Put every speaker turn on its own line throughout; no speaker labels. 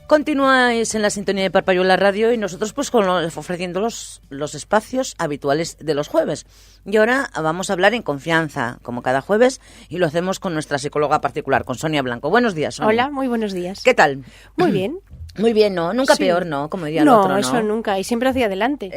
Continúáis en la sintonía de Parpayuela Radio y nosotros pues ofreciendo los espacios habituales de los jueves. Y ahora vamos a hablar en confianza, como cada jueves, y lo hacemos con nuestra psicóloga particular, con Sonia Blanco. Buenos días, Sonia.
Hola, muy buenos días.
¿Qué tal?
Muy bien.
Muy bien, ¿no? Nunca sí. Peor, ¿no? Como diría el otro, ¿no?
No, eso nunca. Y siempre hacia adelante.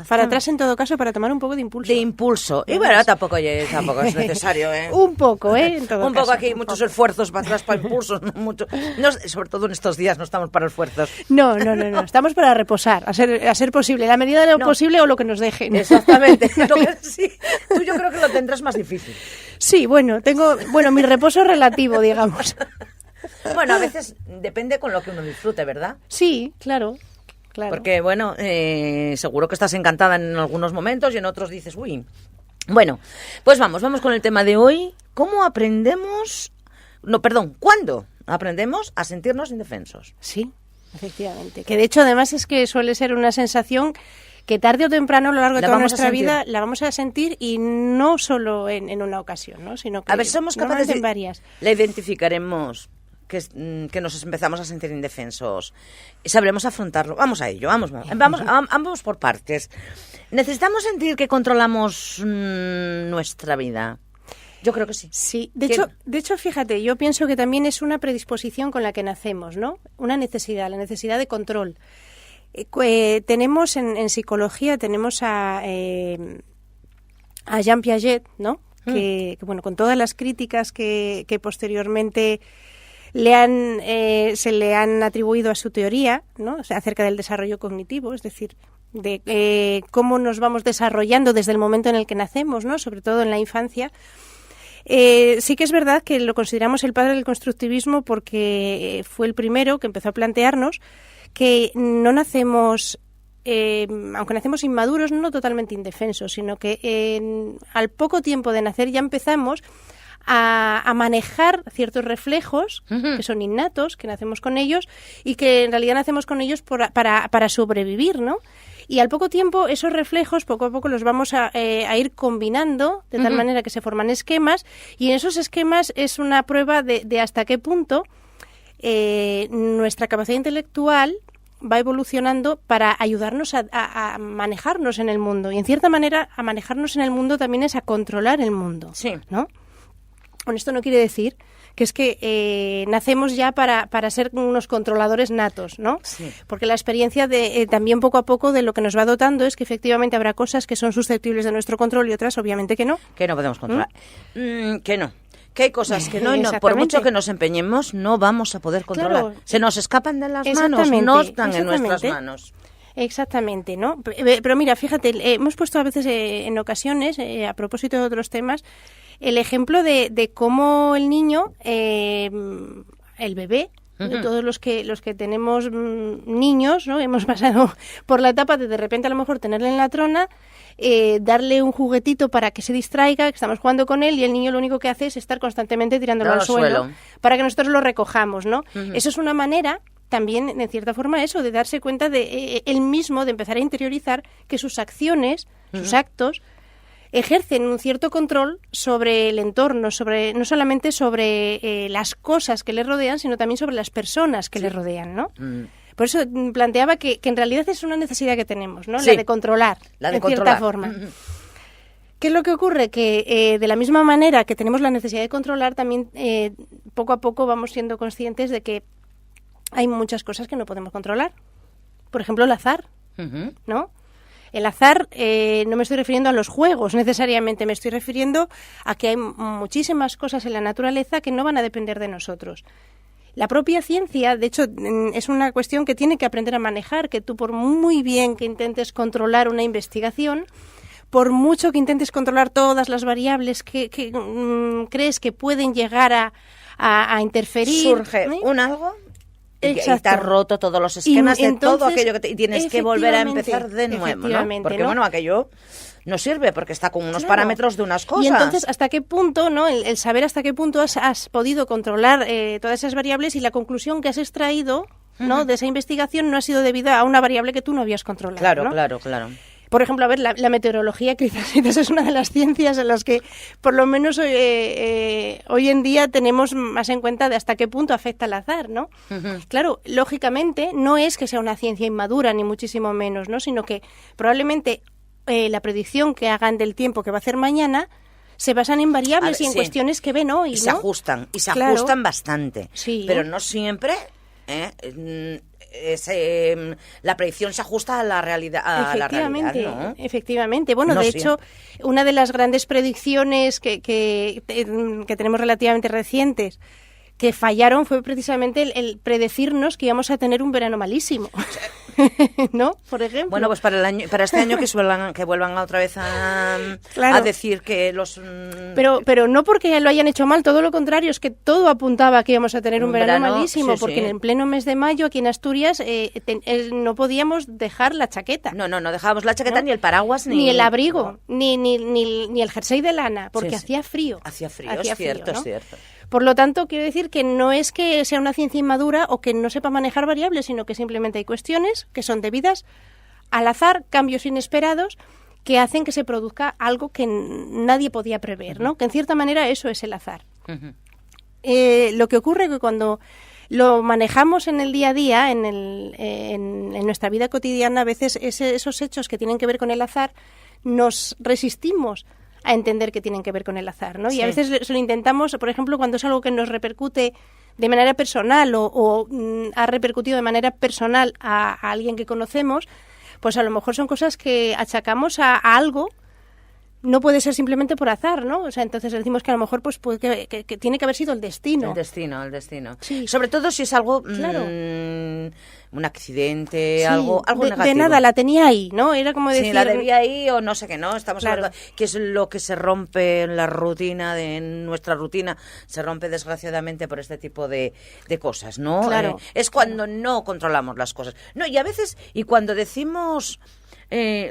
Para atrás, en todo caso, para tomar un poco de impulso.
De impulso. Y bueno, tampoco es necesario, ¿eh?
Un poco, ¿eh? En todo
un
caso,
poco aquí, muchos esfuerzos para atrás, para impulsos. No, mucho. No, sobre todo en estos días no estamos para esfuerzos.
No. Estamos para reposar, a ser posible. La medida de lo posible o lo que nos dejen.
Exactamente. Sí. Tú yo creo que lo tendrás más difícil.
Sí, bueno, mi reposo es relativo, digamos.
Bueno, a veces depende con lo que uno disfrute, ¿verdad?
Sí, claro.
Porque, bueno, seguro que estás encantada en algunos momentos y en otros dices, uy. Bueno, pues vamos con el tema de hoy. ¿Cuándo aprendemos a sentirnos indefensos?
Sí, efectivamente. Que de hecho, además, es que suele ser una sensación que tarde o temprano a lo largo de toda nuestra vida la vamos a sentir, y no solo en una ocasión, ¿no? Sino que
a ver, somos capaces
en varias.
La identificaremos que nos empezamos a sentir indefensos y sabremos afrontarlo. Vamos a ello, vamos por partes. ¿Necesitamos sentir que controlamos nuestra vida? Yo creo que sí.
Sí, de hecho, fíjate, yo pienso que también es una predisposición con la que nacemos, ¿no? Una necesidad, la necesidad de control. Tenemos en psicología, tenemos a Jean Piaget, ¿no? Que bueno, con todas las críticas que posteriormente se le han atribuido a su teoría, ¿no? O sea, acerca del desarrollo cognitivo, es decir, de cómo nos vamos desarrollando desde el momento en el que nacemos, ¿no? Sobre todo en la infancia. Sí que es verdad que lo consideramos el padre del constructivismo porque fue el primero que empezó a plantearnos que no nacemos, aunque nacemos inmaduros, no totalmente indefensos, sino que al poco tiempo de nacer ya empezamos a manejar ciertos reflejos que son innatos, que nacemos con ellos y que en realidad nacemos con ellos para sobrevivir, ¿no? Y al poco tiempo esos reflejos poco a poco los vamos a ir combinando de tal manera que se forman esquemas, y en esos esquemas es una prueba de hasta qué punto nuestra capacidad intelectual va evolucionando para ayudarnos a manejarnos en el mundo. Y en cierta manera a manejarnos en el mundo también es a controlar el mundo,
sí,
¿no? Bueno, esto no quiere decir que es que nacemos ya para ser unos controladores natos, ¿no?
Sí.
Porque la experiencia también poco a poco de lo que nos va dotando es que efectivamente habrá cosas que son susceptibles de nuestro control y otras obviamente que no.
Que no podemos controlar. Que no. Que hay cosas que no, y no, por mucho que nos empeñemos, no vamos a poder controlar. Claro. Se nos escapan de las manos, no están en nuestras manos.
Exactamente, ¿no? Pero mira, fíjate, hemos puesto a veces en ocasiones, a propósito de otros temas, el ejemplo de cómo el niño, el bebé, todos los que tenemos niños, ¿no? Hemos pasado por la etapa de repente a lo mejor tenerle en la trona, darle un juguetito para que se distraiga, que estamos jugando con él, y el niño lo único que hace es estar constantemente tirándolo al suelo para que nosotros lo recojamos, ¿no? Eso es una manera también, en cierta forma, eso, de darse cuenta de él mismo, de empezar a interiorizar que sus acciones, sus actos, ejercen un cierto control sobre el entorno, no solamente sobre las cosas que le rodean, sino también sobre las personas que le rodean, ¿no? Por eso planteaba que en realidad es una necesidad que tenemos, ¿no? Sí. La de controlar, cierta forma. ¿Qué es lo que ocurre? Que de la misma manera que tenemos la necesidad de controlar, también poco a poco vamos siendo conscientes de que hay muchas cosas que no podemos controlar. Por ejemplo, el azar, ¿no? El azar, no me estoy refiriendo a los juegos necesariamente, me estoy refiriendo a que hay muchísimas cosas en la naturaleza que no van a depender de nosotros. La propia ciencia, de hecho, es una cuestión que tiene que aprender a manejar, que tú por muy bien que intentes controlar una investigación, por mucho que intentes controlar todas las variables que crees que pueden llegar a interferir,
surge un algo y te has roto todos los esquemas de todo aquello que y tienes que volver a empezar de nuevo, ¿no? Porque bueno, aquello no sirve porque está con unos parámetros de unas cosas.
Y entonces, ¿hasta qué punto, no? El saber hasta qué punto has podido controlar todas esas variables, y la conclusión que has extraído, ¿no? de esa investigación no ha sido debida a una variable que tú no habías controlado.
Claro,
¿no?
claro.
Por ejemplo, a ver, la meteorología quizás es una de las ciencias en las que por lo menos hoy en día tenemos más en cuenta de hasta qué punto afecta el azar, ¿no? Uh-huh. Claro, lógicamente no es que sea una ciencia inmadura, ni muchísimo menos, ¿no? Sino que probablemente la predicción que hagan del tiempo que va a hacer mañana se basan en variables y en cuestiones que ven hoy, ¿no?
Se ajustan, ajustan bastante,
sí,
pero no siempre... la predicción se ajusta a la realidad, ¿no?
Efectivamente. Bueno, no, de hecho, una de las grandes predicciones que tenemos relativamente recientes que fallaron fue precisamente el predecirnos que íbamos a tener un verano malísimo. ¿No? Por ejemplo.
Bueno, pues para este año que vuelvan otra vez a decir que los...
Pero no porque lo hayan hecho mal, todo lo contrario, es que todo apuntaba a que íbamos a tener un verano malísimo, sí, porque en el pleno mes de mayo aquí en Asturias no podíamos dejar la chaqueta.
No dejábamos la chaqueta, ¿no? Ni el paraguas,
ni el abrigo, no. ni el jersey de lana, porque hacía frío.
Hacía frío, es cierto, ¿no? Es cierto.
Por lo tanto, quiero decir que no es que sea una ciencia inmadura o que no sepa manejar variables, sino que simplemente hay cuestiones que son debidas al azar, cambios inesperados que hacen que se produzca algo que nadie podía prever, ¿no? Que en cierta manera eso es el azar. Uh-huh. Lo que ocurre es que cuando lo manejamos en el día a día, en nuestra vida cotidiana, a veces esos hechos que tienen que ver con el azar nos resistimos a entender que tienen que ver con el azar, ¿no? Sí. Y a veces lo intentamos, por ejemplo, cuando es algo que nos repercute de manera personal o ha repercutido de manera personal a alguien que conocemos, pues a lo mejor son cosas que achacamos a algo. No puede ser simplemente por azar, ¿no? O sea, entonces decimos que a lo mejor pues que tiene que haber sido el destino.
El destino.
Sí.
Sobre todo si es algo, un accidente, sí, algo negativo.
De nada, la tenía ahí, ¿no? Era como decir...
Sí, la debía ahí o no sé qué, ¿no? Estamos hablando que es lo que se rompe en la rutina, en nuestra rutina, se rompe desgraciadamente por este tipo de cosas, ¿no?
Claro.
Es cuando no controlamos las cosas. No, y a veces, y cuando decimos...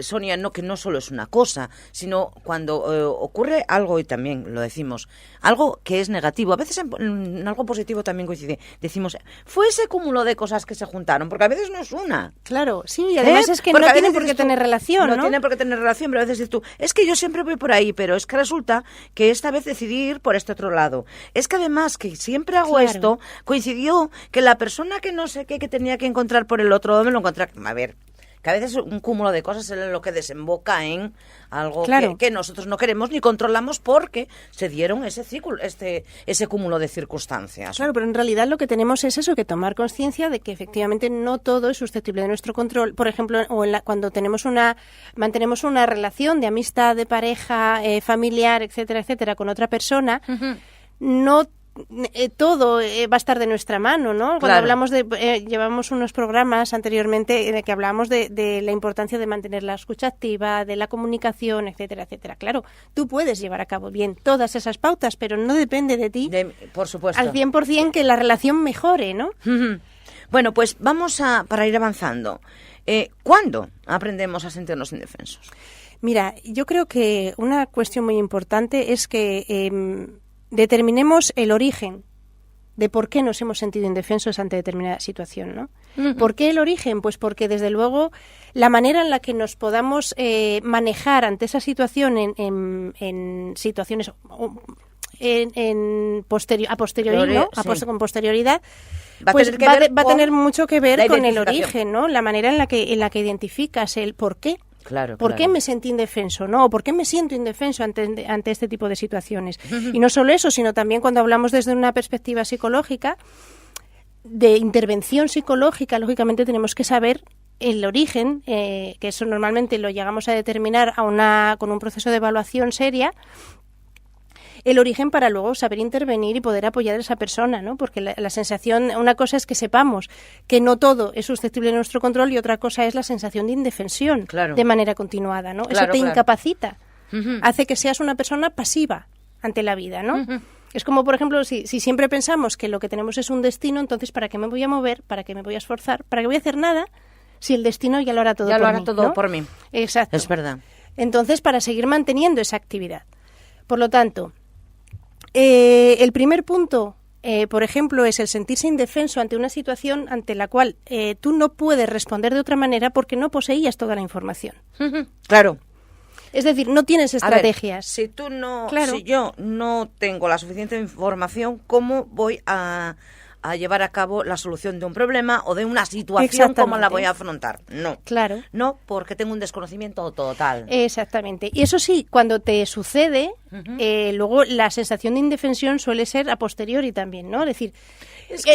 Sonia, no, que no solo es una cosa, sino cuando ocurre algo, y también lo decimos, algo que es negativo, a veces en algo positivo también coincide, decimos, fue ese cúmulo de cosas que se juntaron, porque a veces no es una.
Claro, sí, y además es que porque no tiene por qué tener relación, ¿no?
No tiene por qué tener relación, pero a veces dices tú, es que yo siempre voy por ahí, pero es que resulta que esta vez decidí ir por este otro lado. Es que además que siempre hago esto, coincidió que la persona que no sé qué, que tenía que encontrar por el otro, me lo encontré, a ver... que a veces un cúmulo de cosas es lo que desemboca en algo que nosotros no queremos ni controlamos porque se dieron ese cúmulo de circunstancias.
Claro, pero en realidad lo que tenemos es eso, que tomar conciencia de que efectivamente no todo es susceptible de nuestro control. Por ejemplo, cuando mantenemos una relación de amistad, de pareja, familiar, etcétera, con otra persona, uh-huh. No todo va a estar de nuestra mano, ¿no? Cuando hablamos llevamos unos programas anteriormente en el que hablábamos de la importancia de mantener la escucha activa, de la comunicación, etcétera. Claro, tú puedes llevar a cabo bien todas esas pautas, pero no depende de ti,
por supuesto,
al 100% que la relación mejore, ¿no?
Bueno, pues vamos para ir avanzando. ¿Cuándo aprendemos a sentirnos indefensos?
Mira, yo creo que una cuestión muy importante es que determinemos el origen de por qué nos hemos sentido indefensos ante determinada situación, ¿no? Uh-huh. ¿Por qué el origen? Pues porque, desde luego, la manera en la que nos podamos manejar ante esa situación en situaciones a posteriori, ¿no? Con posterioridad, va a tener mucho que ver con el origen, ¿no? La manera en la que identificas el por qué.
Claro,
¿Por qué me sentí indefenso? ¿No? ¿O por qué me siento indefenso ante este tipo de situaciones? Y no solo eso, sino también cuando hablamos desde una perspectiva psicológica, de intervención psicológica, lógicamente tenemos que saber el origen, que eso normalmente lo llegamos a determinar con un proceso de evaluación seria, el origen para luego saber intervenir y poder apoyar a esa persona, ¿no? Porque la sensación, una cosa es que sepamos que no todo es susceptible de nuestro control y otra cosa es la sensación de indefensión de manera continuada, ¿no? Eso te incapacita, hace que seas una persona pasiva ante la vida, ¿no? Es como, por ejemplo, si siempre pensamos que lo que tenemos es un destino, entonces ¿para qué me voy a mover? ¿Para qué me voy a esforzar? ¿Para qué voy a hacer nada si el destino ya lo hará todo por mí? Ya lo hará todo
por mí.
Exacto.
Es verdad.
Entonces, para seguir manteniendo esa actividad. Por lo tanto, el primer punto por ejemplo, es el sentirse indefenso ante una situación ante la cual tú no puedes responder de otra manera porque no poseías toda la información.
Claro.
Es decir, no tienes estrategias.
A ver, si yo no tengo la suficiente información, ¿cómo voy a llevar a cabo la solución de un problema o de una situación? ¿Cómo la voy a afrontar? No.
Claro.
No, porque tengo un desconocimiento total.
Exactamente. Y eso sí, cuando te sucede, luego la sensación de indefensión suele ser a posteriori también, ¿no? Es decir,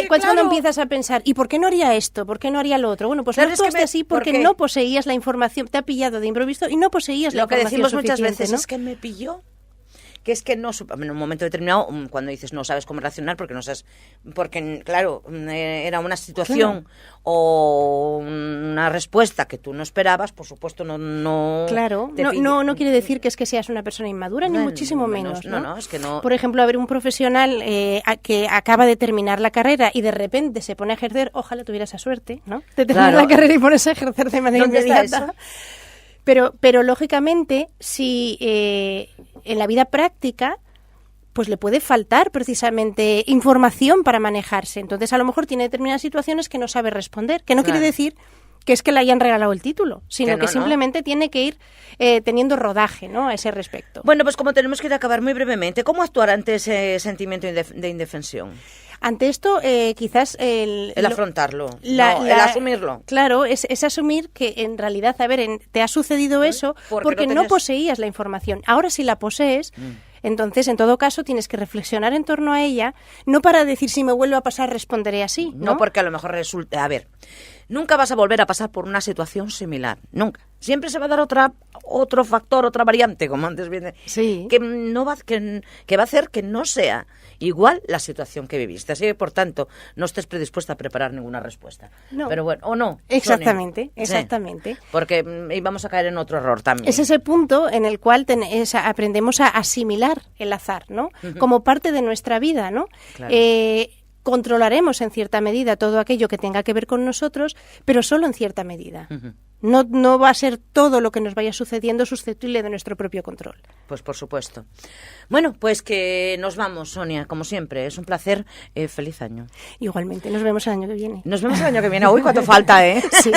cuando empiezas a pensar, ¿y por qué no haría esto? ¿Por qué no haría lo otro? Bueno, pues no actuaste así porque no poseías la información, te ha pillado de improviso y no poseías la información
suficiente. Lo que decimos muchas veces,
¿no?
es que me pilló. Que es que no, en un momento determinado, cuando dices no sabes cómo reaccionar, porque no sabes, porque claro, era una situación o una respuesta que tú no esperabas, por supuesto no.
Claro, no quiere decir que seas una persona inmadura, ni muchísimo menos.
No, es que no.
Por ejemplo, a ver, un profesional que acaba de terminar la carrera y de repente se pone a ejercer, ojalá tuviera esa suerte, ¿no? De terminar la carrera y ponerse a ejercer de manera inmediata. Pero lógicamente, si en la vida práctica, pues le puede faltar precisamente información para manejarse. Entonces, a lo mejor tiene determinadas situaciones que no sabe responder, que no quiere decir que es que le hayan regalado el título, sino que simplemente tiene que ir teniendo rodaje, ¿no?, a ese respecto.
Bueno, pues como tenemos que ir a acabar muy brevemente, ¿cómo actuar ante ese sentimiento de indefensión?
Ante esto, quizás el
afrontarlo, el asumirlo.
Claro, es asumir que en realidad, a ver, te ha sucedido eso porque no poseías la información. Ahora sí la posees. Entonces, en todo caso, tienes que reflexionar en torno a ella, no para decir si me vuelve a pasar responderé así, ¿no?
No, porque a lo mejor resulta... A ver, nunca vas a volver a pasar por una situación similar, nunca. Siempre se va a dar otro factor, otra variante, como antes viene, que va a hacer que no sea igual la situación que viviste. Así que, por tanto, no estés predispuesta a preparar ninguna respuesta. No. Pero bueno, o no.
Exactamente.
Sí, porque íbamos a caer en otro error también.
Es ese punto en el cual aprendemos a asimilar el azar, ¿no? Como parte de nuestra vida, ¿no? Claro. Controlaremos en cierta medida todo aquello que tenga que ver con nosotros, pero solo en cierta medida. No va a ser todo lo que nos vaya sucediendo susceptible de nuestro propio control.
Pues por supuesto. Bueno, pues que nos vamos, Sonia, como siempre. Es un placer. Feliz año.
Igualmente. Nos vemos el año que viene.
Nos vemos el año que viene. Uy, cuánto falta, ¿eh?
Sí.